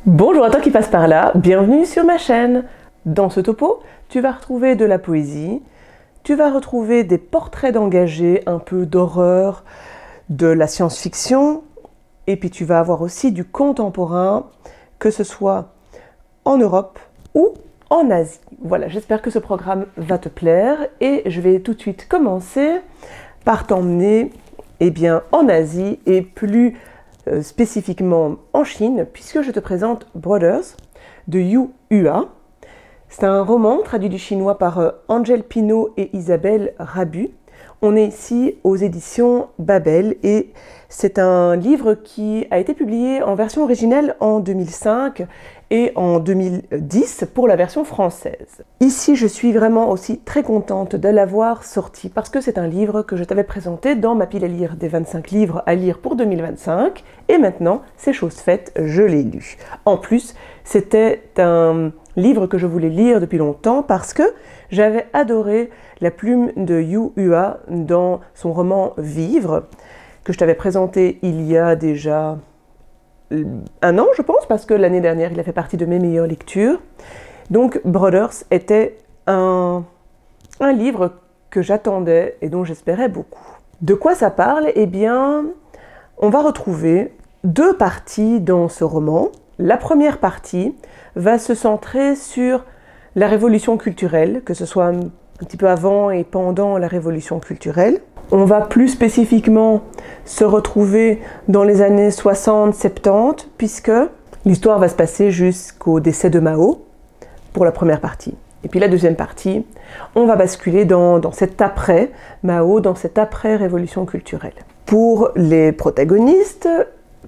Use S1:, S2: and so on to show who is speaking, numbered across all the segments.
S1: Bonjour à toi qui passe par là, bienvenue sur ma chaîne. Dans ce topo, tu vas retrouver de la poésie, tu vas retrouver des portraits d'engagés, un peu d'horreur, de la science-fiction, et puis tu vas avoir aussi du contemporain, que ce soit en Europe ou en Asie. Voilà, j'espère que ce programme va te plaire et je vais tout de suite commencer par t'emmener en Asie et plus spécifiquement en Chine, puisque je te présente Brothers de Yu Hua. C'est un roman traduit du chinois par Angèle Pinault et Isabelle Rabu. On est ici aux éditions Babel et c'est un livre qui a été publié en version originale en 2005 et en 2010 pour la version française. Ici, je suis vraiment aussi très contente de l'avoir sorti parce que c'est un livre que je t'avais présenté dans ma pile à lire des 25 livres à lire pour 2025 et maintenant, c'est chose faite, je l'ai lu. En plus, c'était un livre que je voulais lire depuis longtemps parce que j'avais adoré la plume de Yu Hua dans son roman Vivre, que je t'avais présenté il y a déjà un an, je pense, parce que l'année dernière, il a fait partie de mes meilleures lectures. Donc, Brothers était un livre que j'attendais et dont j'espérais beaucoup. De quoi ça parle? Eh bien, on va retrouver deux parties dans ce roman. La première partie va se centrer sur la révolution culturelle, que ce soit un petit peu avant et pendant la révolution culturelle. On va plus spécifiquement se retrouver dans les années 60-70, puisque l'histoire va se passer jusqu'au décès de Mao, pour la première partie. Et puis la deuxième partie, on va basculer dans cet après-Mao, dans cette après-révolution culturelle. Pour les protagonistes,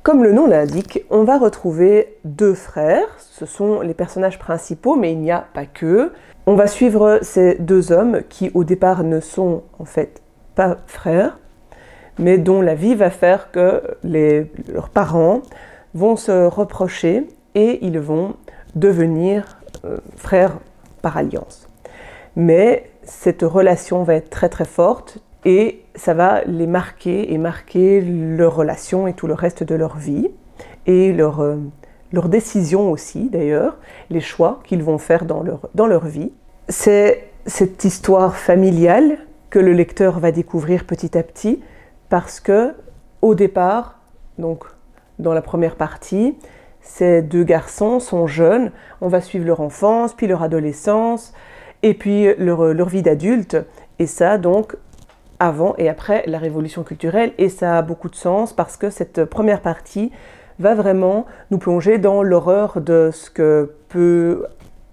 S1: comme le nom l'indique, on va retrouver deux frères. Ce sont les personnages principaux, mais il n'y a pas qu'eux. On va suivre ces deux hommes qui, au départ, ne sont en fait pas frères, mais dont la vie va faire que leurs parents vont se reprocher et ils vont devenir frères par alliance. Mais cette relation va être très très forte et ça va les marquer et marquer leur relation et tout le reste de leur vie et leurs décisions aussi d'ailleurs, les choix qu'ils vont faire dans leur vie. C'est cette histoire familiale que le lecteur va découvrir petit à petit parce que au départ, donc dans la première partie, ces deux garçons sont jeunes, on va suivre leur enfance, puis leur adolescence, et puis leur vie d'adulte, et ça donc avant et après la révolution culturelle, et ça a beaucoup de sens parce que cette première partie va vraiment nous plonger dans l'horreur de ce que peut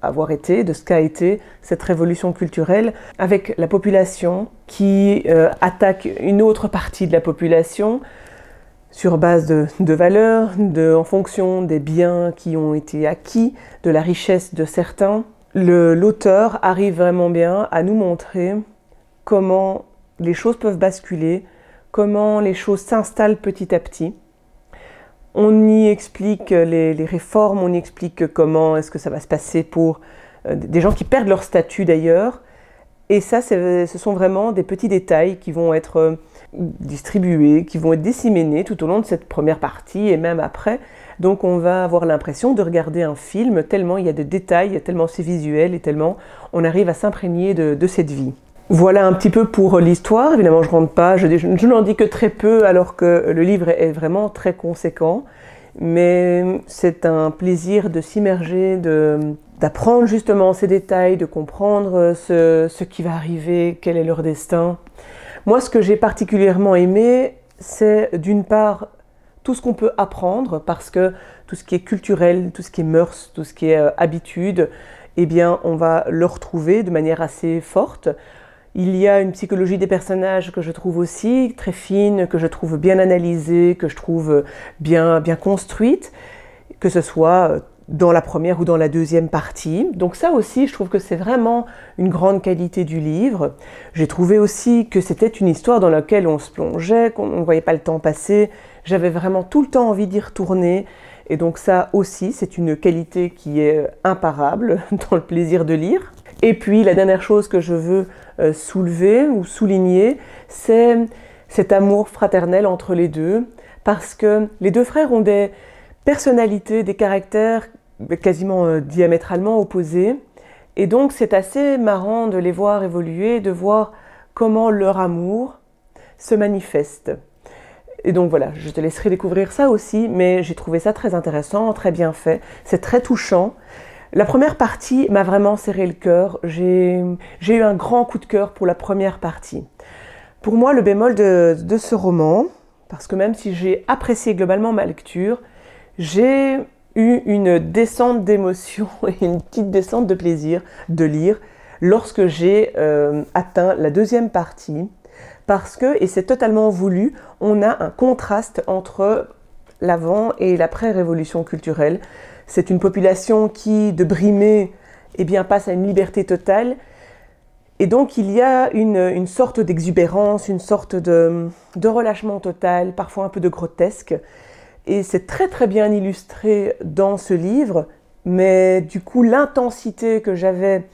S1: avoir été, de ce qu'a été cette révolution culturelle, avec la population qui attaque une autre partie de la population sur base de valeurs, en fonction des biens qui ont été acquis, de la richesse de certains. L'auteur arrive vraiment bien à nous montrer comment les choses peuvent basculer, comment les choses s'installent petit à petit. On y explique les réformes, on y explique comment est-ce que ça va se passer pour des gens qui perdent leur statut d'ailleurs. Et ça, ce sont vraiment des petits détails qui vont être distribués, qui vont être disséminés tout au long de cette première partie et même après. Donc on va avoir l'impression de regarder un film tellement il y a de détails, tellement c'est visuel et tellement on arrive à s'imprégner de cette vie. Voilà un petit peu pour l'histoire. Évidemment, je ne rentre pas, je n'en dis que très peu alors que le livre est vraiment très conséquent. Mais c'est un plaisir de s'immerger, d'apprendre justement ces détails, de comprendre ce qui va arriver, quel est leur destin. Moi, ce que j'ai particulièrement aimé, c'est d'une part tout ce qu'on peut apprendre, parce que tout ce qui est culturel, tout ce qui est mœurs, tout ce qui est habitude, eh bien, on va le retrouver de manière assez forte. Il y a une psychologie des personnages que je trouve aussi très fine, que je trouve bien analysée, que je trouve bien construite, que ce soit dans la première ou dans la deuxième partie. Donc ça aussi, je trouve que c'est vraiment une grande qualité du livre. J'ai trouvé aussi que c'était une histoire dans laquelle on se plongeait, qu'on ne voyait pas le temps passer. J'avais vraiment tout le temps envie d'y retourner. Et donc ça aussi, c'est une qualité qui est imparable dans le plaisir de lire. Et puis la dernière chose que je veux soulever ou souligner, c'est cet amour fraternel entre les deux, parce que les deux frères ont des personnalités, des caractères quasiment diamétralement opposés. Et donc c'est assez marrant de les voir évoluer, de voir comment leur amour se manifeste. Et donc voilà, je te laisserai découvrir ça aussi, mais j'ai trouvé ça très intéressant, très bien fait, c'est très touchant. La première partie m'a vraiment serré le cœur, j'ai eu un grand coup de cœur pour la première partie. Pour moi, le bémol de ce roman, parce que même si j'ai apprécié globalement ma lecture, j'ai eu une descente d'émotion et une petite descente de plaisir de lire lorsque j'ai atteint la deuxième partie, parce que, et c'est totalement voulu, on a un contraste entre l'avant et l'après-révolution culturelle. C'est une population qui, de brimée, eh bien, passe à une liberté totale. Et donc, il y a une sorte d'exubérance, une sorte de relâchement total, parfois un peu de grotesque. Et c'est très très bien illustré dans ce livre, mais du coup, l'intensité que j'avais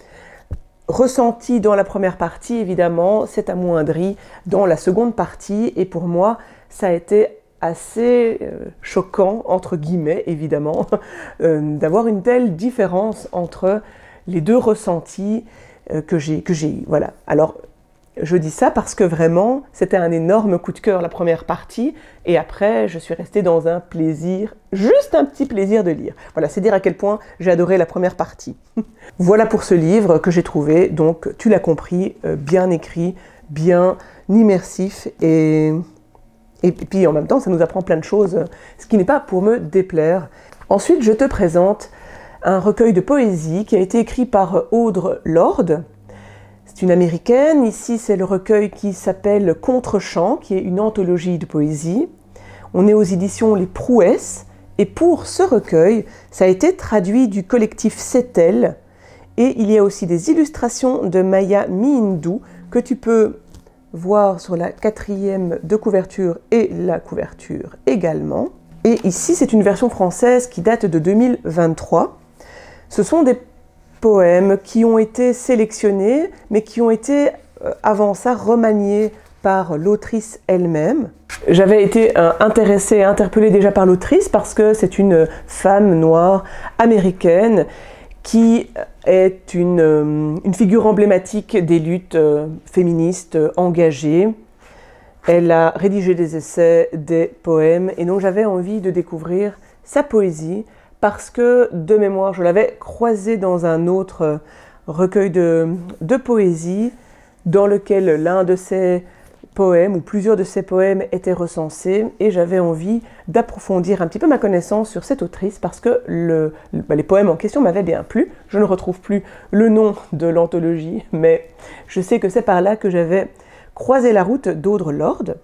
S1: ressentie dans la première partie, évidemment, s'est amoindrie dans la seconde partie. Et pour moi, ça a été assez choquant, entre guillemets, évidemment, d'avoir une telle différence entre les deux ressentis que j'ai eu. Voilà. Alors, je dis ça parce que vraiment, c'était un énorme coup de cœur la première partie, et après, je suis restée dans un plaisir, juste un petit plaisir de lire. Voilà, c'est dire à quel point j'ai adoré la première partie. Voilà pour ce livre que j'ai trouvé, donc tu l'as compris, bien écrit, bien immersif, et puis en même temps, ça nous apprend plein de choses, ce qui n'est pas pour me déplaire. Ensuite, je te présente un recueil de poésie qui a été écrit par Audre Lorde. C'est une américaine. Ici, c'est le recueil qui s'appelle Contre-champ, qui est une anthologie de poésie. On est aux éditions Les Prouesses. Et pour ce recueil, ça a été traduit du collectif Cetel. Et il y a aussi des illustrations de Maya Mihindou que tu peux voir sur la 4e de couverture et la couverture également. Et ici, c'est une version française qui date de 2023. Ce sont des poèmes qui ont été sélectionnés, mais qui ont été avant ça remaniés par l'autrice elle-même. J'avais été intéressée et interpellée déjà par l'autrice parce que c'est une femme noire américaine qui est une figure emblématique des luttes féministes engagées. Elle a rédigé des essais, des poèmes, et donc j'avais envie de découvrir sa poésie parce que, de mémoire, je l'avais croisée dans un autre recueil de poésie dans lequel l'un de ses poèmes, ou plusieurs de ses poèmes, étaient recensés, et j'avais envie d'approfondir un petit peu ma connaissance sur cette autrice parce que les poèmes en question m'avaient bien plu. Je ne retrouve plus le nom de l'anthologie, mais je sais que c'est par là que j'avais croisé la route d'Audre Lorde.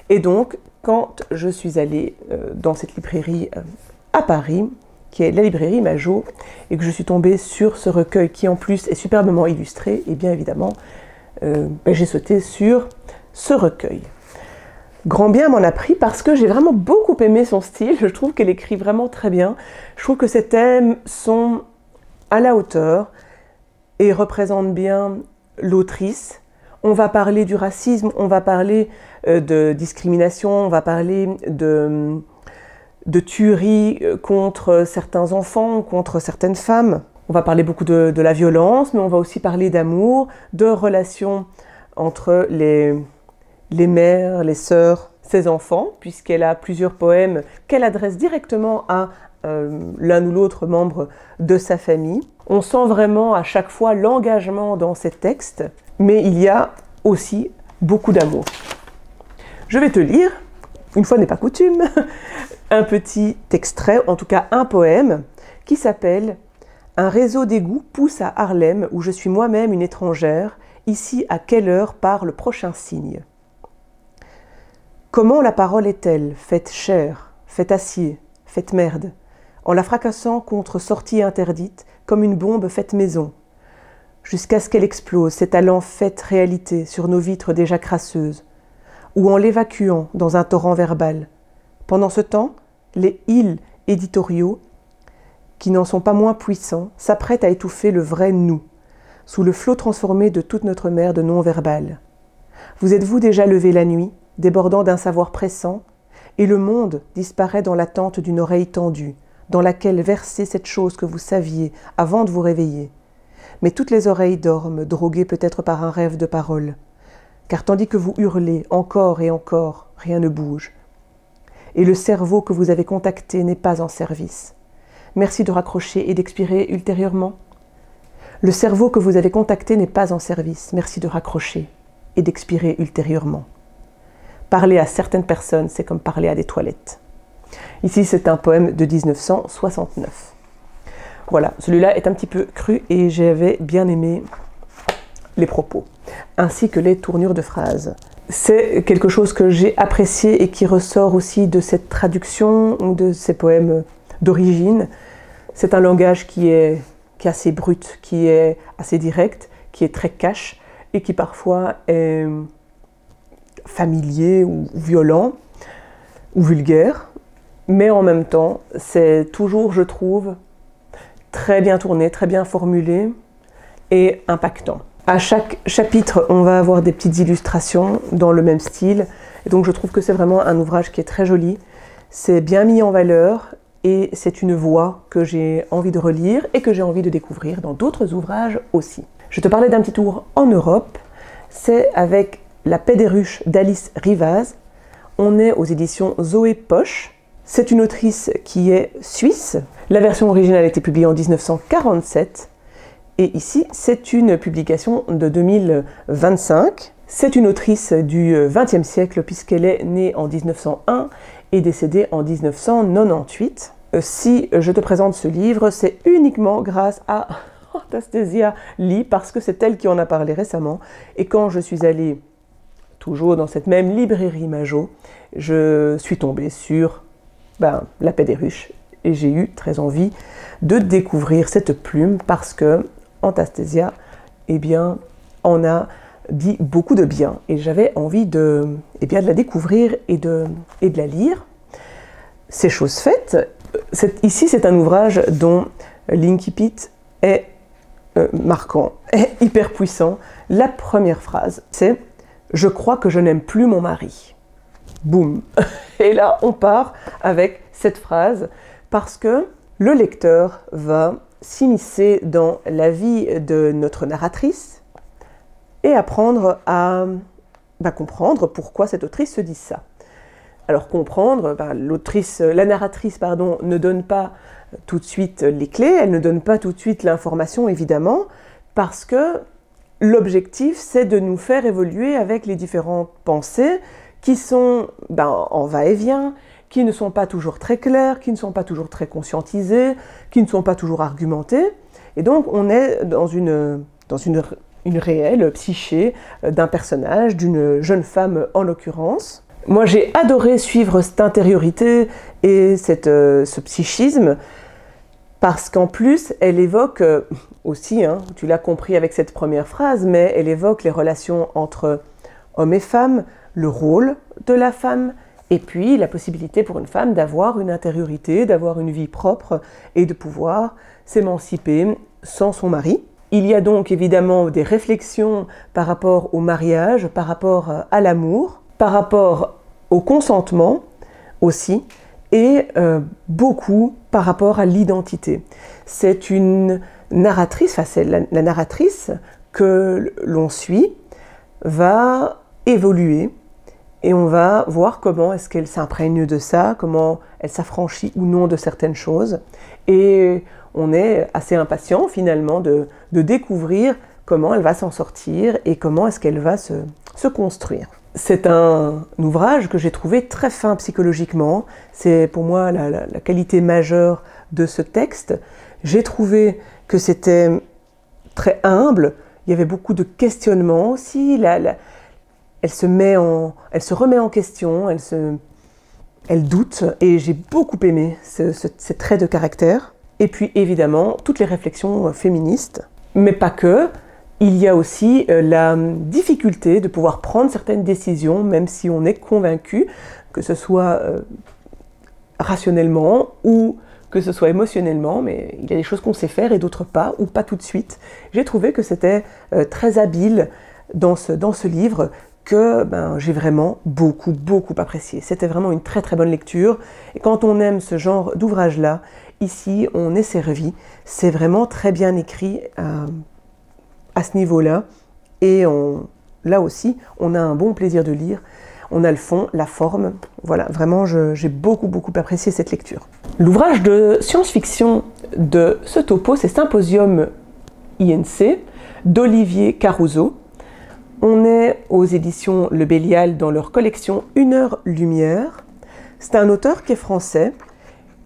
S1: Et donc, quand je suis allée dans cette librairie à Paris, qui est la librairie Majot, et que je suis tombée sur ce recueil qui en plus est superbement illustré, et bien évidemment, j'ai sauté sur ce recueil. Grand bien m'en a pris parce que j'ai vraiment beaucoup aimé son style, je trouve qu'elle écrit vraiment très bien, je trouve que ses thèmes sont à la hauteur et représentent bien l'autrice. On va parler du racisme, on va parler de discrimination, on va parler de tueries contre certains enfants, contre certaines femmes. On va parler beaucoup de la violence, mais on va aussi parler d'amour, de relations entre les mères, les sœurs, ses enfants, puisqu'elle a plusieurs poèmes qu'elle adresse directement à l'un ou l'autre membre de sa famille. On sent vraiment à chaque fois l'engagement dans ces textes, mais il y a aussi beaucoup d'amour. Je vais te lire, une fois n'est pas coutume, un petit extrait, en tout cas un poème, qui s'appelle « Un réseau d'égouts pousse à Harlem, où je suis moi-même une étrangère, ici à quelle heure part le prochain cygne ? Comment la parole est-elle, faite chair, faite acier, faite merde, en la fracassant contre sortie interdite, comme une bombe faite maison, jusqu'à ce qu'elle explose, ses talents faite réalité sur nos vitres déjà crasseuses, ou en l'évacuant dans un torrent verbal. Pendant ce temps, les îles éditoriaux, qui n'en sont pas moins puissants, s'apprêtent à étouffer le vrai nous, sous le flot transformé de toute notre mer de non-verbal. Vous êtes-vous déjà levé la nuit, débordant d'un savoir pressant, et le monde disparaît dans l'attente d'une oreille tendue, dans laquelle verser cette chose que vous saviez avant de vous réveiller. Mais toutes les oreilles dorment, droguées peut-être par un rêve de parole. Car tandis que vous hurlez encore et encore, rien ne bouge. Et le cerveau que vous avez contacté n'est pas en service. Merci de raccrocher et d'expirer ultérieurement. Le cerveau que vous avez contacté n'est pas en service. Merci de raccrocher et d'expirer ultérieurement. Parler à certaines personnes, c'est comme parler à des toilettes. Ici, c'est un poème de 1969. Voilà, celui-là est un petit peu cru et j'avais bien aimé les propos, ainsi que les tournures de phrases. C'est quelque chose que j'ai apprécié et qui ressort aussi de cette traduction ou de ces poèmes d'origine. C'est un langage qui est assez brut, qui est assez direct, qui est très cash et qui parfois est familier ou violent ou vulgaire. Mais en même temps, c'est toujours, je trouve, très bien tourné, très bien formulé et impactant. À chaque chapitre, on va avoir des petites illustrations dans le même style. Et donc je trouve que c'est vraiment un ouvrage qui est très joli. C'est bien mis en valeur et c'est une voix que j'ai envie de relire et que j'ai envie de découvrir dans d'autres ouvrages aussi. Je te parlais d'un petit tour en Europe. C'est avec La Paix des ruches d'Alice Rivaz. On est aux éditions Zoé Poche. C'est une autrice qui est suisse. La version originale a été publiée en 1947. Et ici, c'est une publication de 2025. C'est une autrice du XXe siècle puisqu'elle est née en 1901 et décédée en 1998. Si je te présente ce livre, c'est uniquement grâce à Anastasia Lee parce que c'est elle qui en a parlé récemment. Et quand je suis allée, toujours dans cette même librairie Majo, je suis tombée sur La Paix des ruches et j'ai eu très envie de découvrir cette plume parce que Anastasia, eh bien, en a dit beaucoup de bien et j'avais envie de la découvrir et de la lire. C'est chose faite. Ici, c'est un ouvrage dont l'incipit est marquant, est hyper puissant. La première phrase, c'est « Je crois que je n'aime plus mon mari ». Boum. Et là, on part avec cette phrase parce que le lecteur va s'immiscer dans la vie de notre narratrice et apprendre à comprendre pourquoi cette autrice se dit ça. Alors comprendre, la narratrice ne donne pas tout de suite les clés, elle ne donne pas tout de suite l'information évidemment, parce que l'objectif c'est de nous faire évoluer avec les différentes pensées qui sont en va-et-vient, qui ne sont pas toujours très claires, qui ne sont pas toujours très conscientisées, qui ne sont pas toujours argumentées. Et donc on est dans une réelle psyché d'un personnage, d'une jeune femme en l'occurrence. Moi j'ai adoré suivre cette intériorité et ce psychisme parce qu'en plus elle évoque aussi, tu l'as compris avec cette première phrase, mais elle évoque les relations entre hommes et femmes, le rôle de la femme, et puis la possibilité pour une femme d'avoir une intériorité, d'avoir une vie propre et de pouvoir s'émanciper sans son mari. Il y a donc évidemment des réflexions par rapport au mariage, par rapport à l'amour, par rapport au consentement aussi, et beaucoup par rapport à l'identité. C'est une narratrice, c'est la narratrice que l'on suit va évoluer et on va voir comment est-ce qu'elle s'imprègne de ça, comment elle s'affranchit ou non de certaines choses. Et on est assez impatient finalement de découvrir comment elle va s'en sortir et comment est-ce qu'elle va se construire. C'est un ouvrage que j'ai trouvé très fin psychologiquement. C'est pour moi la qualité majeure de ce texte. J'ai trouvé que c'était très humble. Il y avait beaucoup de questionnements aussi. Elle se remet en question, elle doute, et j'ai beaucoup aimé ces traits de caractère. Et puis évidemment, toutes les réflexions féministes, mais pas que. Il y a aussi la difficulté de pouvoir prendre certaines décisions, même si on est convaincu, que ce soit rationnellement ou que ce soit émotionnellement, mais il y a des choses qu'on sait faire et d'autres pas, ou pas tout de suite. J'ai trouvé que c'était très habile dans ce livre, que j'ai vraiment beaucoup apprécié. C'était vraiment une très très bonne lecture. Et quand on aime ce genre d'ouvrage-là, Ici, on est servi. C'est vraiment très bien écrit à ce niveau-là. Et là aussi, on a un bon plaisir de lire. On a le fond, la forme. Voilà, vraiment, j'ai beaucoup apprécié cette lecture. L'ouvrage de science-fiction de ce topo, c'est Symposium INC d'Olivier Caruso. On est aux éditions Le Bélial dans leur collection Une heure lumière. C'est un auteur qui est français,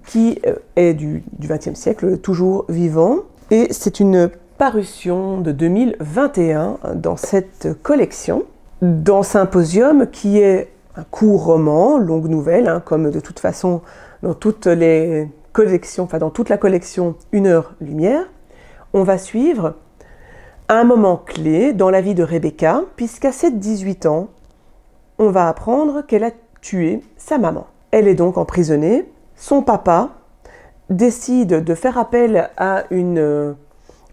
S1: qui est du XXe siècle, toujours vivant. Et c'est une parution de 2021 dans cette collection. Dans Symposium, qui est un court roman, longue nouvelle, hein, comme de toute façon dans toutes les collections, enfin dans toute la collection Une heure lumière, on va suivre un moment clé dans la vie de Rebecca, puisqu'à ses 18 ans, on va apprendre qu'elle a tué sa maman. Elle est donc emprisonnée. Son papa décide de faire appel à une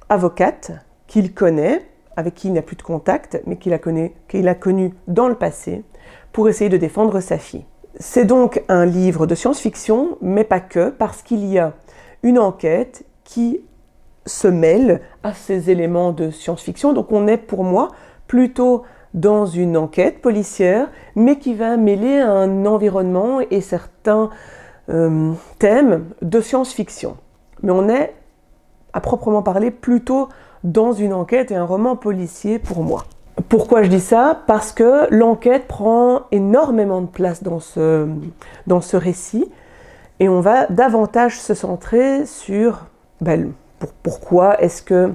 S1: avocate qu'il connaît, avec qui il n'a plus de contact, mais qu'il a connu dans le passé, pour essayer de défendre sa fille. C'est donc un livre de science-fiction, mais pas que, parce qu'il y a une enquête qui se mêle à ces éléments de science-fiction. Donc on est pour moi plutôt dans une enquête policière, mais qui va mêler un environnement et certains thèmes de science-fiction. Mais on est, à proprement parler, plutôt dans une enquête et un roman policier pour moi. Pourquoi je dis ça? Parce que l'enquête prend énormément de place dans ce récit et on va davantage se centrer sur pourquoi est-ce que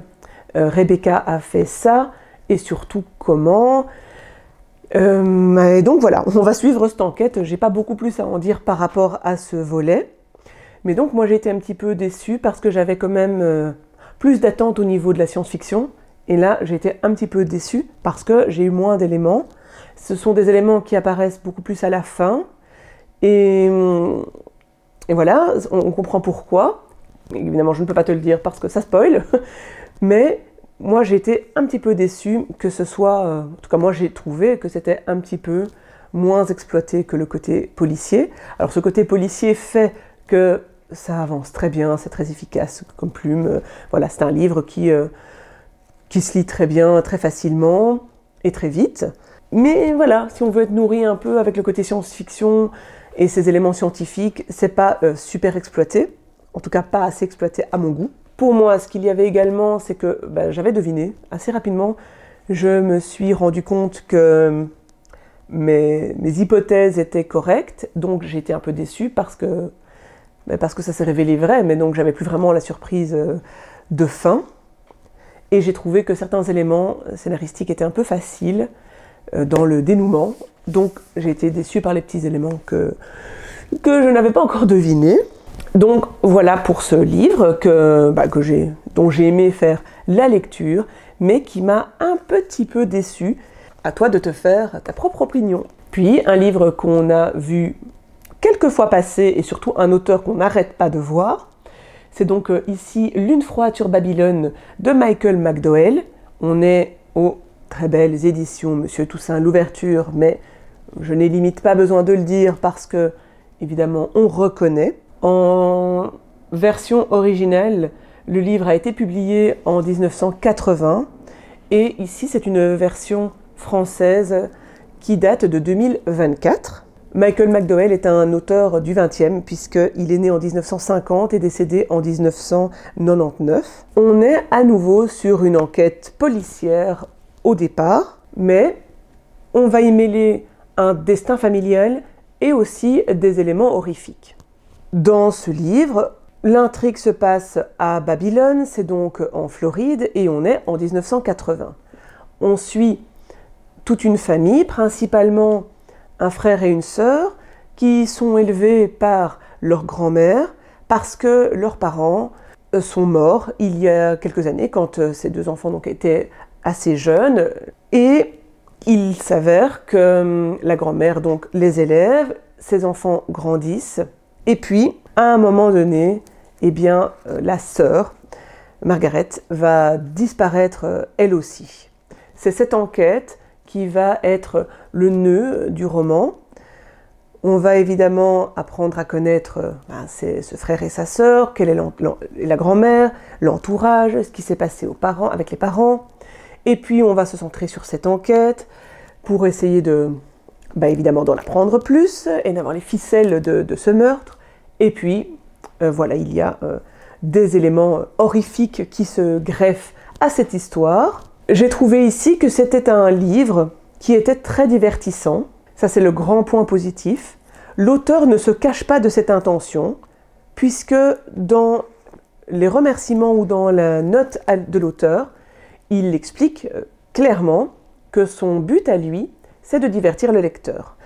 S1: Rebecca a fait ça et surtout comment. Et donc voilà, on va suivre cette enquête. J'ai pas beaucoup plus à en dire par rapport à ce volet. Mais donc moi j'ai été un petit peu déçue parce que j'avais quand même plus d'attentes au niveau de la science-fiction. Et là j'ai été un petit peu déçue parce que j'ai eu moins d'éléments. Ce sont des éléments qui apparaissent beaucoup plus à la fin. Et voilà, on comprend pourquoi. Évidemment je ne peux pas te le dire parce que ça spoil. Mais moi j'ai été un petit peu déçue que ce soit... en tout cas moi j'ai trouvé que c'était un petit peu moins exploité que le côté policier. Alors ce côté policier fait que ça avance très bien, c'est très efficace comme plume. Voilà, c'est un livre qui se lit très bien, très facilement et très vite. Mais voilà, si on veut être nourri un peu avec le côté science-fiction et ces éléments scientifiques, c'est pas super exploité. En tout cas, pas assez exploité à mon goût. Pour moi, ce qu'il y avait également, c'est que j'avais deviné assez rapidement. Je me suis rendu compte que mes hypothèses étaient correctes, donc j'ai été un peu déçue parce que ça s'est révélé vrai, mais donc j'avais plus vraiment la surprise de fin. Et j'ai trouvé que certains éléments scénaristiques étaient un peu faciles dans le dénouement. Donc j'ai été déçue par les petits éléments que je n'avais pas encore devinés. Donc voilà pour ce livre dont j'ai aimé faire la lecture, mais qui m'a un petit peu déçue. À toi de te faire ta propre opinion. Puis un livre qu'on a vu quelques fois passer, et surtout un auteur qu'on n'arrête pas de voir, c'est donc ici Lune froide sur Babylone de Michael McDowell. On est aux très belles éditions Monsieur Toussaint Louverture, mais je n'ai limite pas besoin de le dire parce que, évidemment, on reconnaît. En version originale, le livre a été publié en 1980 et ici c'est une version française qui date de 2024. Michael McDowell est un auteur du XXe puisqu'il est né en 1950 et décédé en 1999. On est à nouveau sur une enquête policière au départ, mais on va y mêler un destin familial et aussi des éléments horrifiques. Dans ce livre, l'intrigue se passe à Babylone, c'est donc en Floride, et on est en 1980. On suit toute une famille, principalement un frère et une sœur, qui sont élevés par leur grand-mère parce que leurs parents sont morts il y a quelques années, quand ces deux enfants donc étaient assez jeunes. Et il s'avère que la grand-mère donc les élève, ces enfants grandissent, et puis à un moment donné, la sœur, Margaret, va disparaître elle aussi. C'est cette enquête qui va être le nœud du roman. On va évidemment apprendre à connaître ce frère et sa sœur, quelle est la grand-mère, l'entourage, ce qui s'est passé avec les parents. Et puis on va se centrer sur cette enquête pour essayer évidemment d'en apprendre plus et d'avoir les ficelles de ce meurtre. Et puis voilà, il y a des éléments horrifiques qui se greffent à cette histoire. J'ai trouvé ici que c'était un livre qui était très divertissant. Ça, c'est le grand point positif. L'auteur ne se cache pas de cette intention, puisque dans les remerciements ou dans la note de l'auteur, il explique clairement que son but à lui, c'est de divertir le lecteur.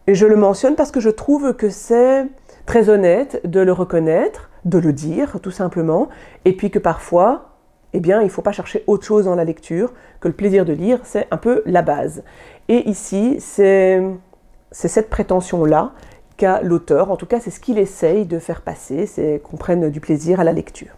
S1: Et je le mentionne parce que je trouve que c'est très honnête de le reconnaître, de le dire tout simplement, et puis que parfois, eh bien, il ne faut pas chercher autre chose dans la lecture, que le plaisir de lire, c'est un peu la base. Et ici, c'est cette prétention-là qu'a l'auteur, en tout cas c'est ce qu'il essaye de faire passer, c'est qu'on prenne du plaisir à la lecture.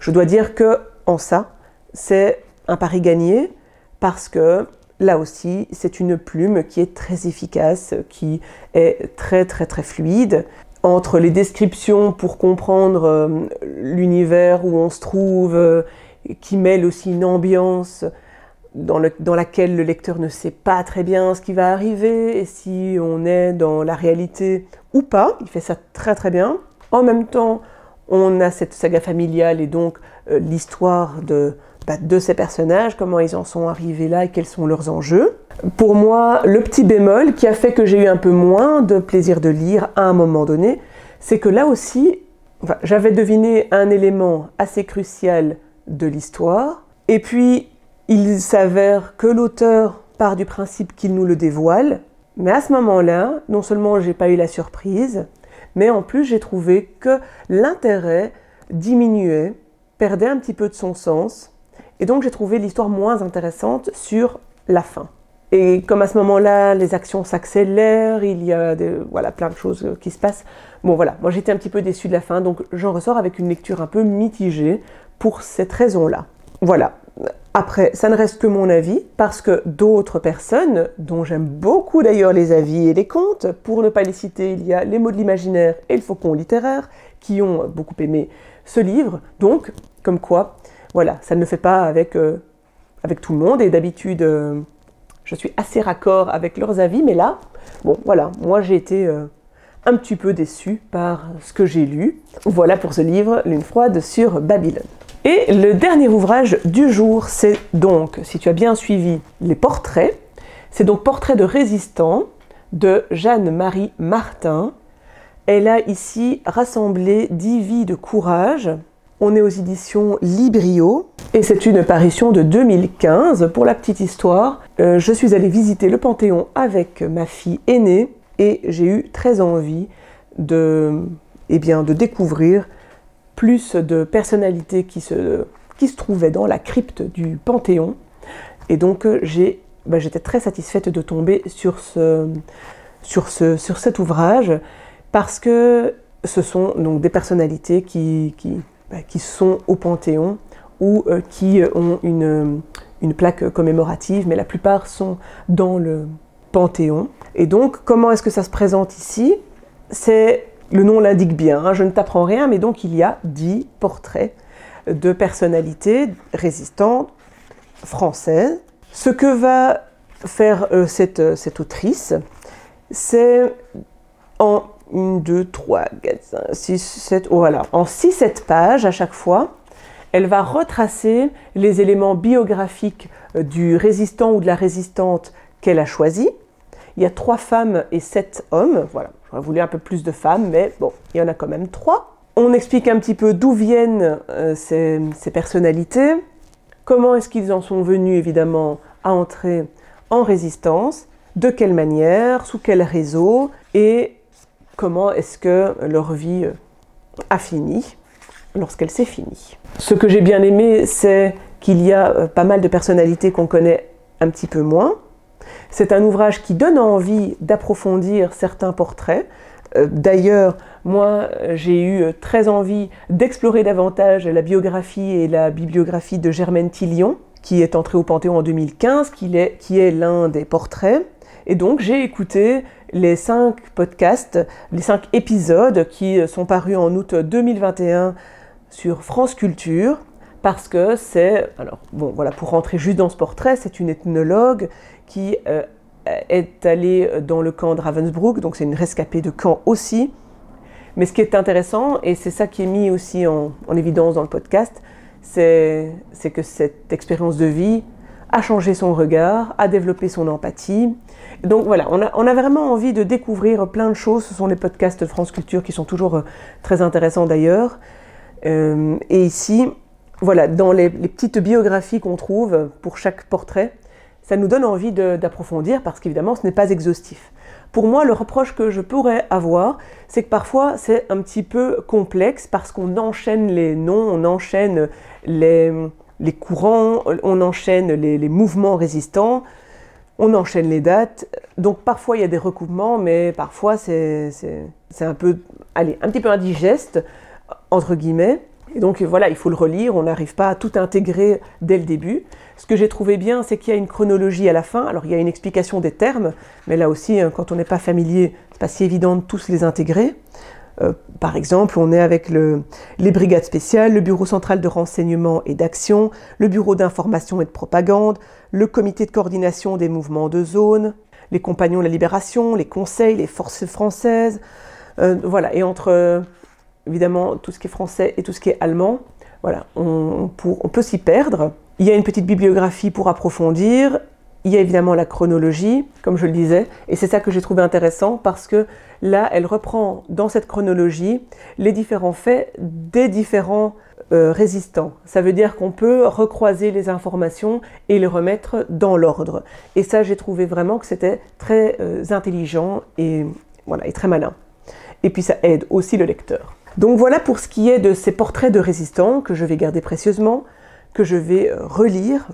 S1: Je dois dire que en ça, c'est un pari gagné, parce que là aussi, c'est une plume qui est très efficace, qui est très très très fluide. Entre les descriptions pour comprendre l'univers où on se trouve, qui mêle aussi une ambiance dans laquelle le lecteur ne sait pas très bien ce qui va arriver et si on est dans la réalité ou pas. Il fait ça très très bien. En même temps, on a cette saga familiale et donc l'histoire de ces personnages, comment ils en sont arrivés là et quels sont leurs enjeux. Pour moi, le petit bémol qui a fait que j'ai eu un peu moins de plaisir de lire à un moment donné, c'est que là aussi, j'avais deviné un élément assez crucial de l'histoire, et puis il s'avère que l'auteur part du principe qu'il nous le dévoile, mais à ce moment-là, non seulement j'ai pas eu la surprise, mais en plus j'ai trouvé que l'intérêt diminuait, perdait un petit peu de son sens, et donc j'ai trouvé l'histoire moins intéressante sur la fin. Et comme à ce moment-là, les actions s'accélèrent, il y a plein de choses qui se passent. Bon voilà, moi j'étais un petit peu déçue de la fin, donc j'en ressors avec une lecture un peu mitigée pour cette raison-là. Voilà. Après, ça ne reste que mon avis, parce que d'autres personnes, dont j'aime beaucoup d'ailleurs les avis et les contes, pour ne pas les citer, il y a Les mots de l'imaginaire et Le faucon littéraire, qui ont beaucoup aimé ce livre. Donc, comme quoi, voilà, ça ne le fait pas avec tout le monde, et d'habitude, je suis assez raccord avec leurs avis, mais là, bon, voilà, moi j'ai été un petit peu déçue par ce que j'ai lu. Voilà pour ce livre, Lune froide sur Babylone. Et le dernier ouvrage du jour, c'est donc, si tu as bien suivi, les portraits. C'est donc Portrait de résistant de Jeanne-Marie Martin. Elle a ici rassemblé 10 vies de courage. On est aux éditions Librio et c'est une parution de 2015. Pour la petite histoire, je suis allée visiter le Panthéon avec ma fille aînée et j'ai eu très envie de découvrir plus de personnalités qui se trouvaient dans la crypte du Panthéon. Et donc j'étais très satisfaite de tomber sur cet ouvrage, parce que ce sont donc des personnalités qui sont au Panthéon ou qui ont une plaque commémorative, mais la plupart sont dans le Panthéon. Et donc, comment est-ce que ça se présente ici? Le nom l'indique bien, hein, je ne t'apprends rien, mais donc il y a 10 portraits de personnalités résistantes françaises. Ce que va faire cette autrice, c'est en 1, 2, 3, 4, 5, 6, 7, voilà, en 6-7 pages à chaque fois, elle va retracer les éléments biographiques du résistant ou de la résistante qu'elle a choisi. Il y a 3 femmes et 7 hommes, voilà. J'aurais voulu un peu plus de femmes, mais bon, il y en a quand même 3. On explique un petit peu d'où viennent ces personnalités, comment est-ce qu'ils en sont venus évidemment à entrer en résistance, de quelle manière, sous quel réseau, et comment est-ce que leur vie a fini lorsqu'elle s'est finie. Ce que j'ai bien aimé, c'est qu'il y a pas mal de personnalités qu'on connaît un petit peu moins. C'est un ouvrage qui donne envie d'approfondir certains portraits. D'ailleurs, moi, j'ai eu très envie d'explorer davantage la biographie et la bibliographie de Germaine Tillion, qui est entrée au Panthéon en 2015, qui est l'un des portraits. Et donc j'ai écouté les 5 podcasts, les 5 épisodes qui sont parus en août 2021 sur France Culture, parce que c'est, alors bon voilà, pour rentrer juste dans ce portrait, c'est une ethnologue qui est allée dans le camp de Ravensbrück, donc c'est une rescapée de camp aussi. Mais ce qui est intéressant, et c'est ça qui est mis aussi en évidence dans le podcast, c'est que cette expérience de vie a changé son regard, a développé son empathie. Donc voilà, on a vraiment envie de découvrir plein de choses. Ce sont les podcasts de France Culture qui sont toujours très intéressants d'ailleurs. Et ici, voilà, dans les petites biographies qu'on trouve pour chaque portrait, ça nous donne envie d'approfondir parce qu'évidemment, ce n'est pas exhaustif. Pour moi, le reproche que je pourrais avoir, c'est que parfois, c'est un petit peu complexe parce qu'on enchaîne les noms, on enchaîne les courants, on enchaîne les mouvements résistants, on enchaîne les dates. Donc parfois, il y a des recoupements, mais parfois, c'est un peu, allez, un petit peu indigeste, entre guillemets. Et donc voilà, il faut le relire, on n'arrive pas à tout intégrer dès le début. Ce que j'ai trouvé bien, c'est qu'il y a une chronologie à la fin. Alors il y a une explication des termes, mais là aussi, quand on n'est pas familier, c'est pas si évident de tous les intégrer. Par exemple, on est avec les brigades spéciales, le bureau central de renseignement et d'action, le bureau d'information et de propagande, le comité de coordination des mouvements de zone, les compagnons de la libération, les conseils, les forces françaises. Voilà, et entre évidemment tout ce qui est français et tout ce qui est allemand, voilà, on peut s'y perdre. Il y a une petite bibliographie pour approfondir. Il y a évidemment la chronologie, comme je le disais, et c'est ça que j'ai trouvé intéressant parce que là, elle reprend dans cette chronologie les différents faits des différents résistants. Ça veut dire qu'on peut recroiser les informations et les remettre dans l'ordre. Et ça, j'ai trouvé vraiment que c'était très intelligent et, voilà, et très malin. Et puis ça aide aussi le lecteur. Donc voilà pour ce qui est de ces portraits de résistants que je vais garder précieusement, que je vais relire.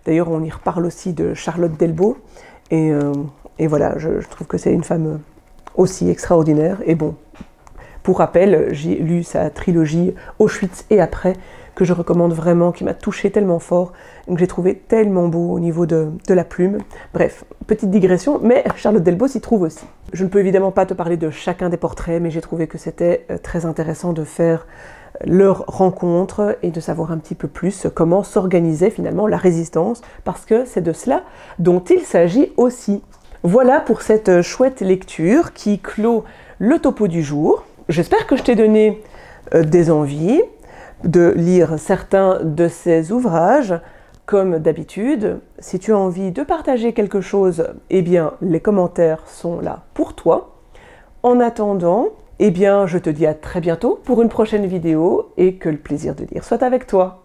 S1: D'ailleurs, on y reparle aussi de Charlotte Delbo. Et voilà, je trouve que c'est une femme aussi extraordinaire. Et bon, pour rappel, j'ai lu sa trilogie Auschwitz et après, que je recommande vraiment, qui m'a touchée tellement fort, que j'ai trouvé tellement beau au niveau de la plume. Bref, petite digression, mais Charlotte Delbo s'y trouve aussi. Je ne peux évidemment pas te parler de chacun des portraits, mais j'ai trouvé que c'était très intéressant de faire leur rencontre et de savoir un petit peu plus comment s'organisait finalement la résistance, parce que c'est de cela dont il s'agit aussi. Voilà pour cette chouette lecture qui clôt le topo du jour. J'espère que je t'ai donné des envies de lire certains de ces ouvrages. Comme d'habitude, si tu as envie de partager quelque chose, eh bien, les commentaires sont là pour toi. En attendant, eh bien, je te dis à très bientôt pour une prochaine vidéo et que le plaisir de lire soit avec toi.